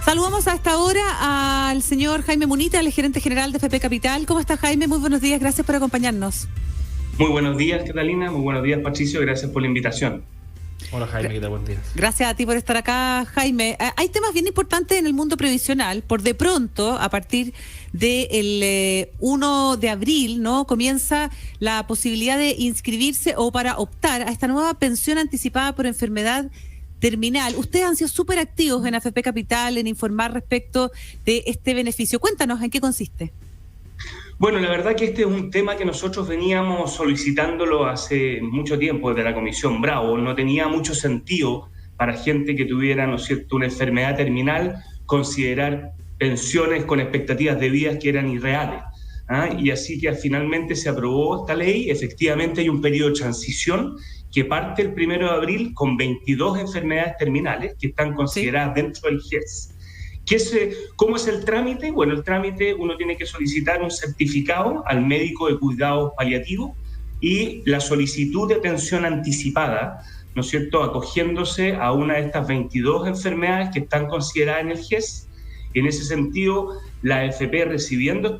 Saludamos a esta hora al señor Jaime Munita, el gerente general de FP Capital. ¿Cómo está, Jaime? Muy buenos días, gracias por acompañarnos. Muy buenos días, Catalina. Muy buenos días, Patricio. Gracias por la invitación. Hola, Jaime, ¿qué tal? Buen día. Gracias a ti por estar acá, Jaime. Hay temas bien importantes en el mundo previsional. Por de pronto, a partir del 1 de abril, ¿no?, comienza la posibilidad de inscribirse o para optar a esta nueva pensión anticipada por enfermedad terminal. Ustedes han sido súper activos en AFP Capital en informar respecto de este beneficio. Cuéntanos, ¿en qué consiste? Bueno, la verdad que este es un tema que nosotros veníamos solicitándolo hace mucho tiempo desde la Comisión Bravo. No tenía mucho sentido para gente que tuviera, ¿no es cierto?, una enfermedad terminal, considerar pensiones con expectativas de vida que eran irreales. Y así que finalmente se aprobó esta ley. Efectivamente hay un periodo de transición que parte el 1 de abril con 22 enfermedades terminales que están consideradas dentro del GES. ¿Cómo es el trámite? Bueno, el trámite, uno tiene que solicitar un certificado al médico de cuidados paliativos y la solicitud de pensión anticipada, ¿no es cierto?, acogiéndose a una de estas 22 enfermedades que están consideradas en el GES. En ese sentido, la AFP, recibiendo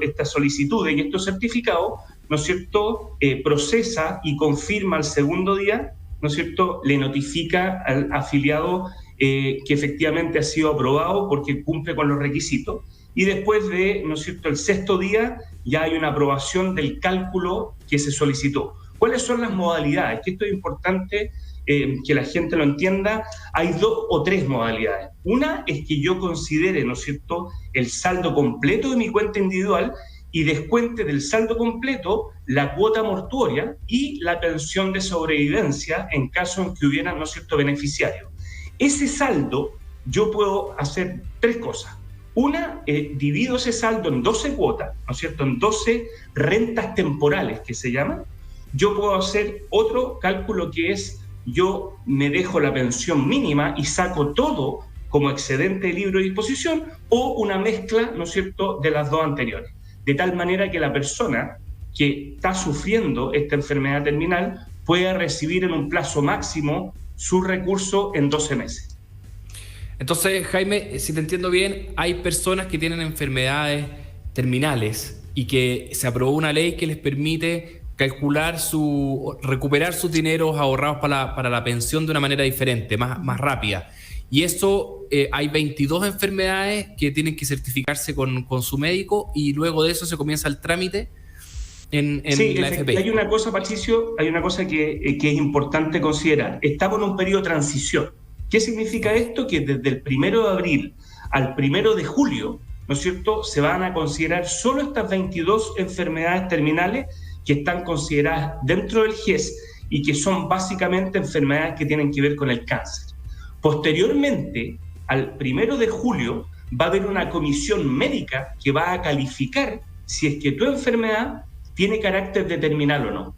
estas solicitudes y estos certificados, ¿no es cierto?, procesa y confirma al segundo día, ¿no es cierto?, le notifica al afiliado que efectivamente ha sido aprobado porque cumple con los requisitos. Y después de, ¿no es cierto?, el sexto día ya hay una aprobación del cálculo que se solicitó. ¿Cuáles son las modalidades? Que esto es importante que la gente lo entienda. Hay 2 o 3 modalidades. Una es que yo considere, ¿no es cierto?, el saldo completo de mi cuenta individual y descuente del saldo completo la cuota mortuoria y la pensión de sobrevivencia en caso en que hubiera, ¿no es cierto?, beneficiarios. Ese saldo, yo puedo hacer 3 cosas. Una, divido ese saldo en 12 cuotas, ¿no es cierto?, en 12 rentas temporales que se llaman. Yo puedo hacer otro cálculo que es, yo me dejo la pensión mínima y saco todo como excedente de libre disposición, o una mezcla, ¿no es cierto?, de las 2 anteriores. De tal manera que la persona que está sufriendo esta enfermedad terminal pueda recibir en un plazo máximo su recurso en 12 meses. Entonces, Jaime, si te entiendo bien, hay personas que tienen enfermedades terminales y que se aprobó una ley que les permite recuperar sus dineros ahorrados para la pensión de una manera diferente, más rápida. Y eso, hay 22 enfermedades que tienen que certificarse con su médico y luego de eso se comienza el trámite en la AFP. Hay una cosa, Patricio, que es importante considerar. Estamos en un periodo de transición. ¿Qué significa esto? Que desde el 1 de abril al 1 de julio, ¿no es cierto?, se van a considerar solo estas 22 enfermedades terminales que están consideradas dentro del GES y que son básicamente enfermedades que tienen que ver con el cáncer. Posteriormente, al 1 de julio, va a haber una comisión médica que va a calificar si es que tu enfermedad tiene carácter de terminal o no.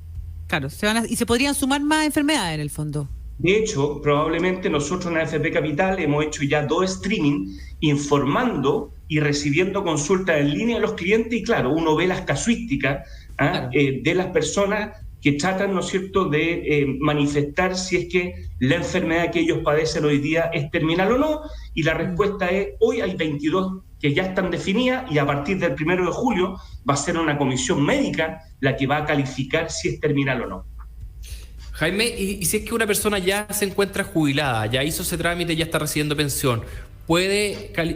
Claro, y se podrían sumar más enfermedades en el fondo. De hecho, probablemente nosotros en AFP Capital hemos hecho ya 2 streaming informando y recibiendo consultas en línea de los clientes y claro, uno ve las casuísticas de las personas que tratan, ¿no es cierto?, de manifestar si es que la enfermedad que ellos padecen hoy día es terminal o no, y la respuesta es, hoy hay 22 que ya están definidas y a partir del 1 de julio va a ser una comisión médica la que va a calificar si es terminal o no. Jaime, y si es que una persona ya se encuentra jubilada, ya hizo ese trámite, ya está recibiendo pensión,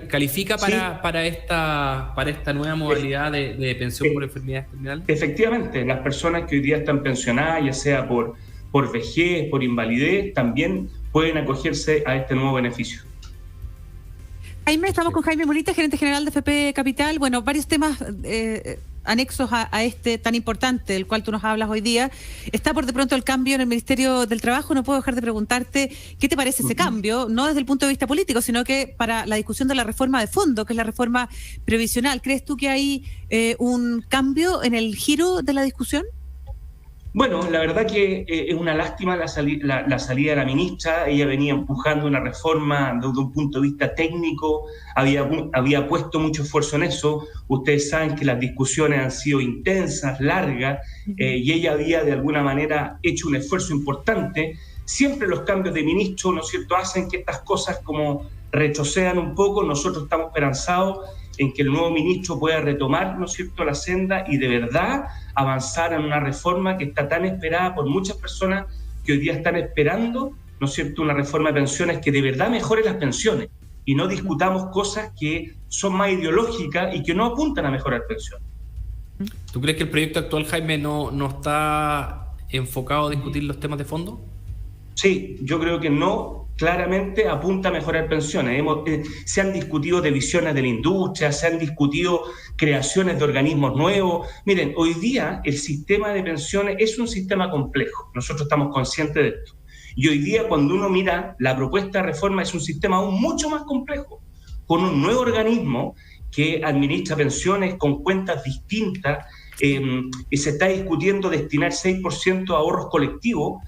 ¿califica para esta nueva modalidad de pensión por enfermedades terminales? Efectivamente, las personas que hoy día están pensionadas, ya sea por vejez, por invalidez, también pueden acogerse a este nuevo beneficio. Jaime, estamos con Jaime Munita, gerente general de FP Capital. Bueno, varios temas anexos a este tan importante, del cual tú nos hablas hoy día. Está por de pronto el cambio en el Ministerio del Trabajo. No puedo dejar de preguntarte qué te parece ese cambio, no desde el punto de vista político, sino que para la discusión de la reforma de fondo, que es la reforma previsional. ¿Crees tú que hay un cambio en el giro de la discusión? Bueno, la verdad que es una lástima la salida de la ministra. Ella venía empujando una reforma desde un punto de vista técnico, había puesto mucho esfuerzo en eso. Ustedes saben que las discusiones han sido intensas, largas, y ella había de alguna manera hecho un esfuerzo importante. Siempre los cambios de ministro, ¿no es cierto?, hacen que estas cosas como retrocedan un poco. Nosotros estamos esperanzados en que el nuevo ministro pueda retomar, ¿no es cierto?, la senda y de verdad avanzar en una reforma que está tan esperada por muchas personas que hoy día están esperando, ¿no es cierto?, una reforma de pensiones que de verdad mejore las pensiones y no discutamos cosas que son más ideológicas y que no apuntan a mejorar pensiones. ¿Tú crees que el proyecto actual, Jaime, no está enfocado a discutir los temas de fondo? Sí, yo creo que no, claramente apunta a mejorar pensiones. Se han discutido divisiones de la industria, se han discutido creaciones de organismos nuevos. Miren, hoy día el sistema de pensiones es un sistema complejo, nosotros estamos conscientes de esto. Y hoy día cuando uno mira la propuesta de reforma es un sistema aún mucho más complejo, con un nuevo organismo que administra pensiones con cuentas distintas, y se está discutiendo destinar 6% a ahorros colectivos.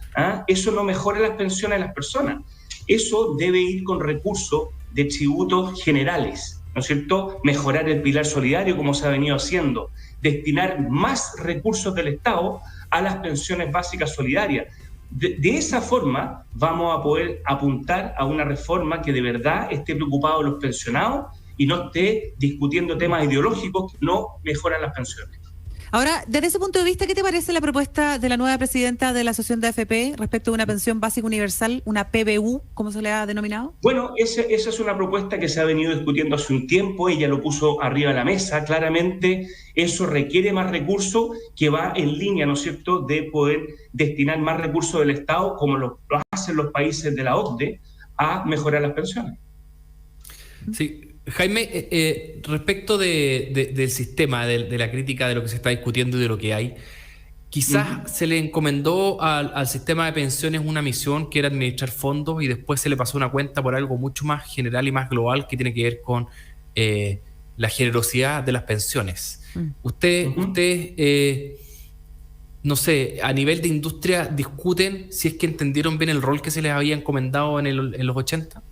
Eso no mejora las pensiones de las personas. Eso debe ir con recursos de tributos generales, ¿no es cierto? Mejorar el pilar solidario como se ha venido haciendo, destinar más recursos del Estado a las pensiones básicas solidarias. De esa forma vamos a poder apuntar a una reforma que de verdad esté preocupado de los pensionados y no esté discutiendo temas ideológicos que no mejoran las pensiones. Ahora, desde ese punto de vista, ¿qué te parece la propuesta de la nueva presidenta de la Asociación de AFP respecto a una pensión básica universal, una PBU, como se le ha denominado? Bueno, esa es una propuesta que se ha venido discutiendo hace un tiempo, ella lo puso arriba de la mesa, claramente eso requiere más recursos que va en línea, ¿no es cierto?, de poder destinar más recursos del Estado, como lo hacen los países de la OCDE, a mejorar las pensiones. Sí. Jaime, respecto del sistema, de la crítica de lo que se está discutiendo y de lo que hay, quizás se le encomendó al sistema de pensiones una misión que era administrar fondos y después se le pasó una cuenta por algo mucho más general y más global que tiene que ver con la generosidad de las pensiones. Usted no sé, a nivel de industria, ¿discuten si es que entendieron bien el rol que se les había encomendado en los 80?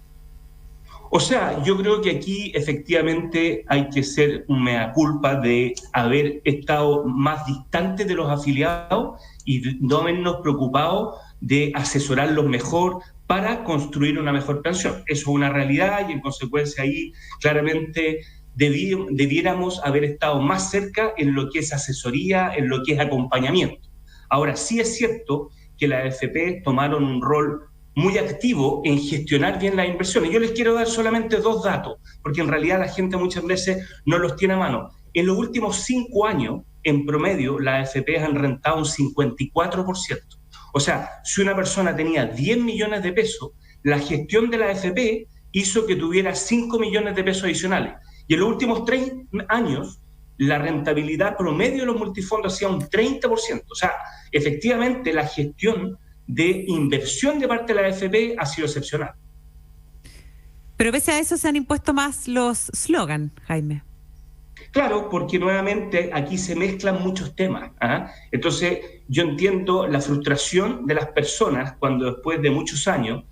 O sea, yo creo que aquí efectivamente hay que ser un mea culpa de haber estado más distante de los afiliados y no habernos preocupado de asesorarlos mejor para construir una mejor pensión. Eso es una realidad y en consecuencia ahí claramente debiéramos haber estado más cerca en lo que es asesoría, en lo que es acompañamiento. Ahora, sí es cierto que las AFP tomaron un rol muy activo en gestionar bien las inversiones. Yo les quiero dar solamente 2 datos, porque en realidad la gente muchas veces no los tiene a mano. En los últimos 5 años, en promedio, las AFP han rentado un 54%. O sea, si una persona tenía 10 millones de pesos, la gestión de la AFP hizo que tuviera 5 millones de pesos adicionales. Y en los últimos 3 años, la rentabilidad promedio de los multifondos hacía un 30%. O sea, efectivamente, la gestión de inversión de parte de la AFP ha sido excepcional. Pero pese a eso se han impuesto más los slogans, Jaime. Claro, porque nuevamente aquí se mezclan muchos temas. Entonces, yo entiendo la frustración de las personas cuando después de muchos años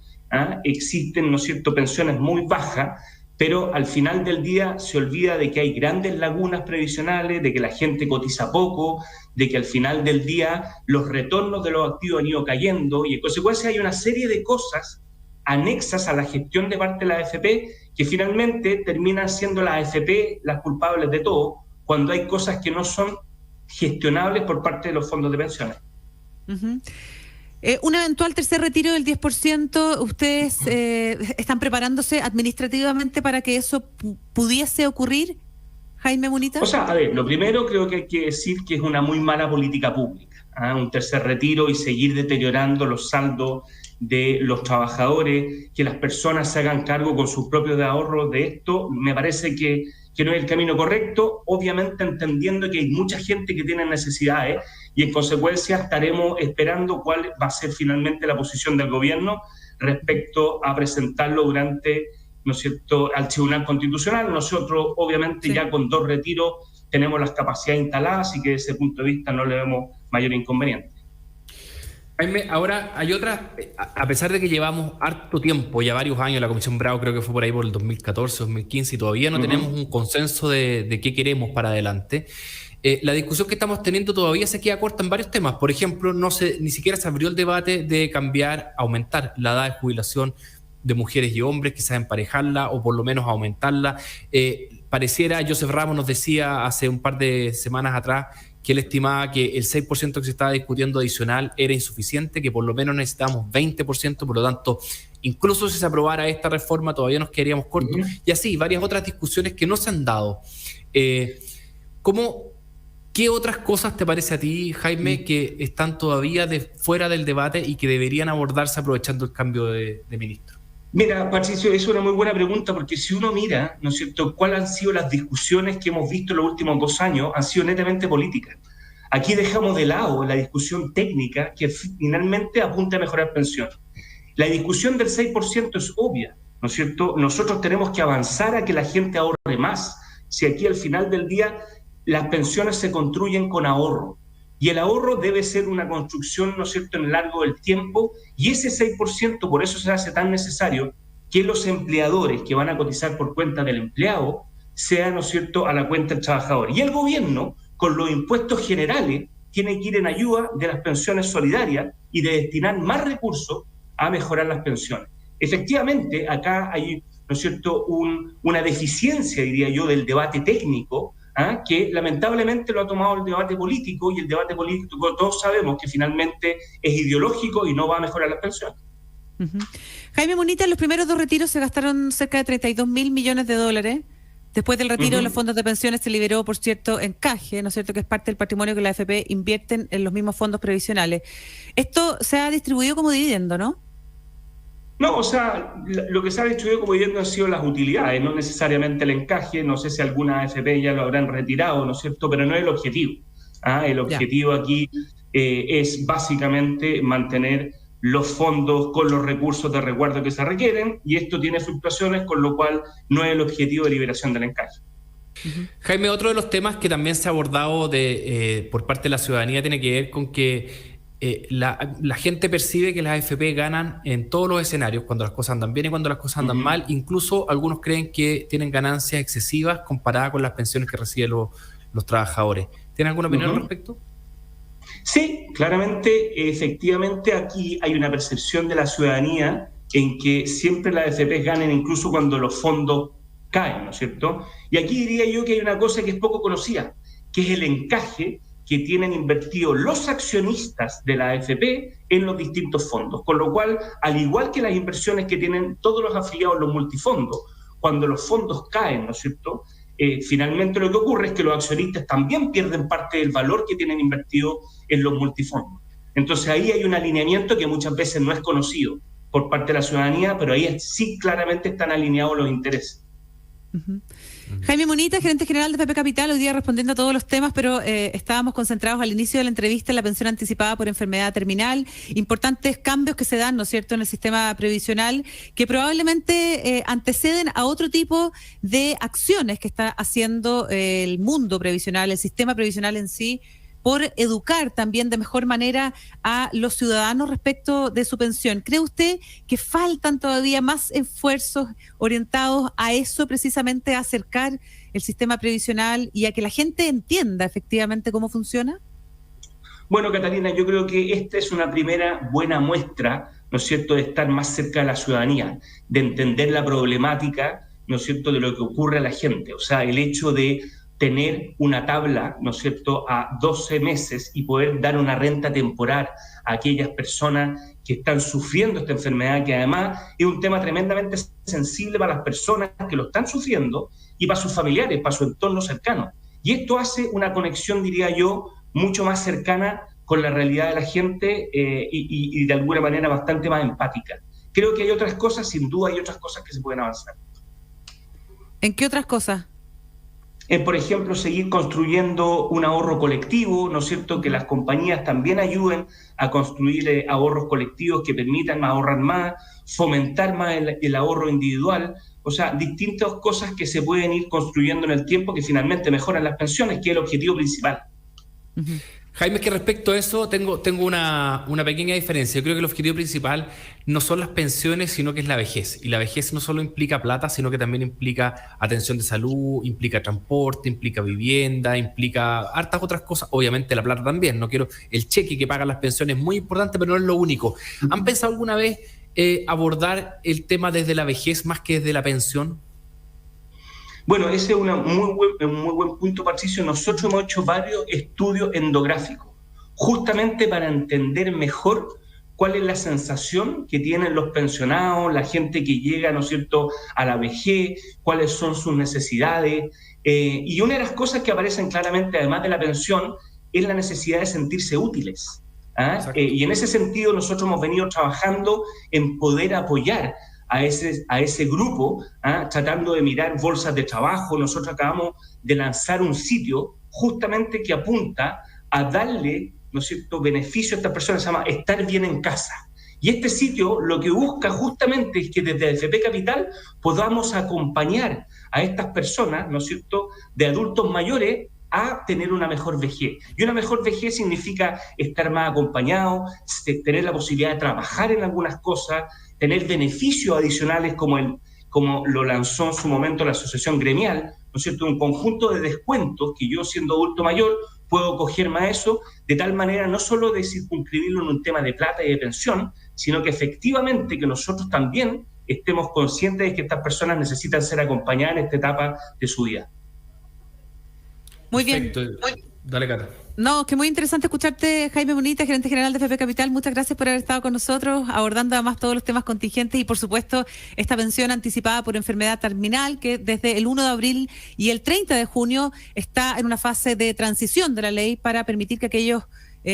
existen, ¿no es cierto?, pensiones muy bajas, pero al final del día se olvida de que hay grandes lagunas previsionales, de que la gente cotiza poco, de que al final del día los retornos de los activos han ido cayendo y en consecuencia hay una serie de cosas anexas a la gestión de parte de la AFP que finalmente terminan siendo las AFP las culpables de todo cuando hay cosas que no son gestionables por parte de los fondos de pensiones. Un eventual tercer retiro del 10%, ¿ustedes están preparándose administrativamente para que eso pudiese ocurrir, Jaime Munita? O sea, a ver, lo primero creo que hay que decir que es una muy mala política pública, un tercer retiro y seguir deteriorando los saldos de los trabajadores, que las personas se hagan cargo con sus propios ahorros de esto, me parece que no es el camino correcto, obviamente entendiendo que hay mucha gente que tiene necesidades y en consecuencia estaremos esperando cuál va a ser finalmente la posición del gobierno respecto a presentarlo durante, ¿no es cierto?, al Tribunal Constitucional. Nosotros obviamente ya con 2 retiros tenemos las capacidades instaladas, así que desde ese punto de vista no le vemos mayor inconveniente. Jaime, ahora hay otra, a pesar de que llevamos harto tiempo, ya varios años, la Comisión Bravo creo que fue por ahí por el 2014, 2015 y todavía no tenemos un consenso de qué queremos para adelante. La discusión que estamos teniendo todavía se queda corta en varios temas. Por ejemplo, ni siquiera se abrió el debate de aumentar la edad de jubilación de mujeres y hombres, quizás emparejarla o por lo menos aumentarla. Pareciera, Joseph Ramos nos decía hace un par de semanas atrás que él estimaba que el 6% que se estaba discutiendo adicional era insuficiente, que por lo menos necesitamos 20%, por lo tanto, incluso si se aprobara esta reforma todavía nos quedaríamos cortos. Y así, varias otras discusiones que no se han dado. ¿Qué otras cosas te parece a ti, Jaime, que están todavía fuera del debate y que deberían abordarse aprovechando el cambio de ministro? Mira, Patricio, es una muy buena pregunta, porque si uno mira, ¿no es cierto?, cuáles han sido las discusiones que hemos visto en los últimos 2 años, han sido netamente políticas. Aquí dejamos de lado la discusión técnica que finalmente apunta a mejorar pensiones. La discusión del 6% es obvia, ¿no es cierto? Nosotros tenemos que avanzar a que la gente ahorre más. Si aquí al final del día las pensiones se construyen con ahorro, y el ahorro debe ser una construcción, ¿no es cierto?, en el largo del tiempo, y ese 6%, por eso se hace tan necesario que los empleadores que van a cotizar por cuenta del empleado sean, ¿no es cierto?, a la cuenta del trabajador. Y el gobierno, con los impuestos generales, tiene que ir en ayuda de las pensiones solidarias y de destinar más recursos a mejorar las pensiones. Efectivamente, acá hay, ¿no es cierto?, una deficiencia, diría yo, del debate técnico, que lamentablemente lo ha tomado el debate político, y el debate político todos sabemos que finalmente es ideológico y no va a mejorar las pensiones. Jaime Munita, en los primeros 2 retiros se gastaron cerca de 32.000 millones de dólares. Después del retiro de los fondos de pensiones se liberó, por cierto, encaje, ¿no es cierto?, que es parte del patrimonio que la AFP invierten en los mismos fondos previsionales. Esto se ha distribuido como dividendo, ¿no? No, o sea, lo que se ha distribuido como dividendo han sido las utilidades, no necesariamente el encaje. No sé si alguna AFP ya lo habrán retirado, ¿no es cierto?, pero no es el objetivo. El objetivo aquí es básicamente mantener los fondos con los recursos de resguardo que se requieren, y esto tiene fluctuaciones, con lo cual no es el objetivo de liberación del encaje. Jaime, otro de los temas que también se ha abordado por parte de la ciudadanía tiene que ver con que la gente percibe que las AFP ganan en todos los escenarios, cuando las cosas andan bien y cuando las cosas andan mal. Incluso algunos creen que tienen ganancias excesivas comparadas con las pensiones que reciben los trabajadores. ¿Tienen alguna opinión al respecto? Sí, claramente, efectivamente, aquí hay una percepción de la ciudadanía en que siempre las AFP ganan incluso cuando los fondos caen, ¿no es cierto? Y aquí diría yo que hay una cosa que es poco conocida, que es el encaje que tienen invertido los accionistas de la AFP en los distintos fondos. Con lo cual, al igual que las inversiones que tienen todos los afiliados en los multifondos, cuando los fondos caen, ¿no es cierto?, finalmente lo que ocurre es que los accionistas también pierden parte del valor que tienen invertido en los multifondos. Entonces ahí hay un alineamiento que muchas veces no es conocido por parte de la ciudadanía, pero ahí sí claramente están alineados los intereses. Jaime Munita, gerente general de FP Capital, hoy día respondiendo a todos los temas, pero estábamos concentrados al inicio de la entrevista en la pensión anticipada por enfermedad terminal, importantes cambios que se dan, ¿no es cierto?, en el sistema previsional, que probablemente anteceden a otro tipo de acciones que está haciendo el mundo previsional, el sistema previsional en sí, por educar también de mejor manera a los ciudadanos respecto de su pensión. ¿Cree usted que faltan todavía más esfuerzos orientados a eso, precisamente a acercar el sistema previsional y a que la gente entienda efectivamente cómo funciona? Bueno, Catalina, yo creo que esta es una primera buena muestra, ¿no es cierto?, de estar más cerca de la ciudadanía, de entender la problemática, ¿no es cierto?, de lo que ocurre a la gente. O sea, el hecho de tener una tabla, ¿no es cierto?, a 12 meses y poder dar una renta temporal a aquellas personas que están sufriendo esta enfermedad, que además es un tema tremendamente sensible para las personas que lo están sufriendo y para sus familiares, para su entorno cercano. Y esto hace una conexión, diría yo, mucho más cercana con la realidad de la gente y de alguna manera bastante más empática. Creo que hay otras cosas, sin duda hay otras cosas que se pueden avanzar. ¿En qué otras cosas? Por ejemplo, seguir construyendo un ahorro colectivo, ¿no es cierto?, que las compañías también ayuden a construir ahorros colectivos que permitan ahorrar más, fomentar más el ahorro individual. O sea, distintas cosas que se pueden ir construyendo en el tiempo que finalmente mejoran las pensiones, que es el objetivo principal. Jaime, es que respecto a eso tengo una pequeña diferencia. Yo creo que el objetivo principal no son las pensiones, sino que es la vejez. Y la vejez no solo implica plata, sino que también implica atención de salud, implica transporte, implica vivienda, implica hartas otras cosas. Obviamente la plata también. El cheque que pagan las pensiones es muy importante, pero no es lo único. ¿Han pensado alguna vez abordar el tema desde la vejez más que desde la pensión? Bueno, ese es un muy buen punto, Patricio. Nosotros hemos hecho varios estudios endográficos, justamente para entender mejor cuál es la sensación que tienen los pensionados, la gente que llega, ¿no es cierto?, a la vejez, cuáles son sus necesidades. Y una de las cosas que aparecen claramente, además de la pensión, es la necesidad de sentirse útiles. Y en ese sentido nosotros hemos venido trabajando en poder apoyar a ese grupo, tratando de mirar bolsas de trabajo. Nosotros acabamos de lanzar un sitio justamente que apunta a darle, ¿no es cierto?, beneficio a estas personas, se llama Estar Bien en Casa. Y este sitio lo que busca justamente es que desde FP Capital podamos acompañar a estas personas, ¿no es cierto?, de adultos mayores a tener una mejor vejez. Y una mejor vejez significa estar más acompañado, tener la posibilidad de trabajar en algunas cosas, tener beneficios adicionales como lo lanzó en su momento la Asociación Gremial, ¿no es cierto?, un conjunto de descuentos que yo, siendo adulto mayor, puedo coger más eso, de tal manera no solo de circunscribirlo en un tema de plata y de pensión, sino que efectivamente que nosotros también estemos conscientes de que estas personas necesitan ser acompañadas en esta etapa de su vida. Muy bien. Dale, Cata. No, que muy interesante escucharte, Jaime Munita, gerente general de FP Capital. Muchas gracias por haber estado con nosotros, abordando además todos los temas contingentes y, por supuesto, esta pensión anticipada por enfermedad terminal que desde el 1 de abril y el 30 de junio está en una fase de transición de la ley para permitir que aquellos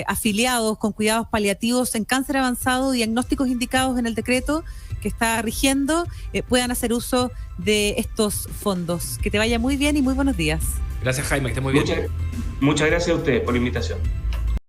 afiliados con cuidados paliativos en cáncer avanzado, diagnósticos indicados en el decreto que está rigiendo, puedan hacer uso de estos fondos. Que te vaya muy bien y muy buenos días. Gracias, Jaime, que esté muy bien. Muchas gracias a ustedes por la invitación.